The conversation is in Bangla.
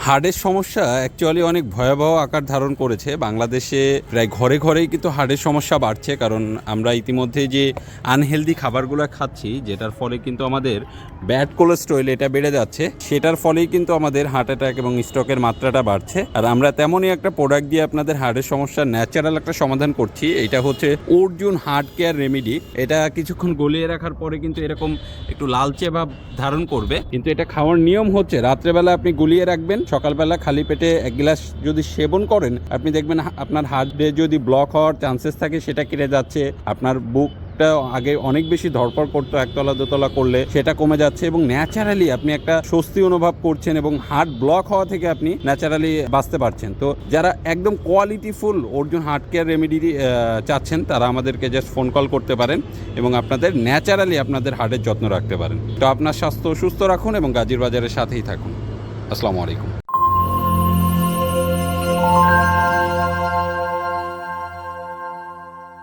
হার্টের সমস্যা অ্যাকচুয়ালি অনেক ভয়াবহ আকার ধারণ করেছে। বাংলাদেশে প্রায় ঘরে ঘরেই কিন্তু হার্টের সমস্যা বাড়ছে, কারণ আমরা ইতিমধ্যে যে আনহেলদি খাবারগুলো খাচ্ছি, যেটার ফলে কিন্তু আমাদের ব্যাড কোলেস্টেরল এটা বেড়ে যাচ্ছে, সেটার ফলেই কিন্তু আমাদের হার্ট অ্যাটাক এবং স্ট্রোকের মাত্রাটা বাড়ছে। আর আমরা তেমনই একটা প্রোডাক্ট দিয়ে আপনাদের হার্টের সমস্যার ন্যাচারাল একটা সমাধান করছি। এটা হচ্ছে অর্জুন হার্ট কেয়ার রেমেডি। এটা কিছুক্ষণ গলিয়ে রাখার পরে কিন্তু এরকম একটু লালচে ভাব ধারণ করবে, কিন্তু এটা খাওয়ার নিয়ম হচ্ছে রাত্রেবেলা আপনি গুলিয়ে রাখবেন, সকালবেলা খালি পেটে এক গ্লাস যদি সেবন করেন, আপনি দেখবেন আপনার হার্টে যদি ব্লক হওয়ার চান্সেস থাকে সেটা কেটে যাচ্ছে। আপনার বুকটা আগে অনেক বেশি ধড়ফড় করতো একতলা দোতলা করলে, সেটা কমে যাচ্ছে এবং ন্যাচারালি আপনি একটা স্বস্তি অনুভব করছেন এবং হার্ট ব্লক হওয়া থেকে আপনি ন্যাচারালি বাঁচতে পারছেন। তো যারা একদম কোয়ালিটিফুল অর্জুন হার্ট কেয়ার রেমেডি চাচ্ছেন, তারা আমাদেরকে জাস্ট ফোন কল করতে পারেন এবং আপনাদের ন্যাচারালি আপনাদের হার্টের যত্ন রাখতে পারেন। তো আপনার স্বাস্থ্য সুস্থ রাখুন এবং গাজীর বাজারের সাথেই থাকুন। আসসালামু আলাইকুম।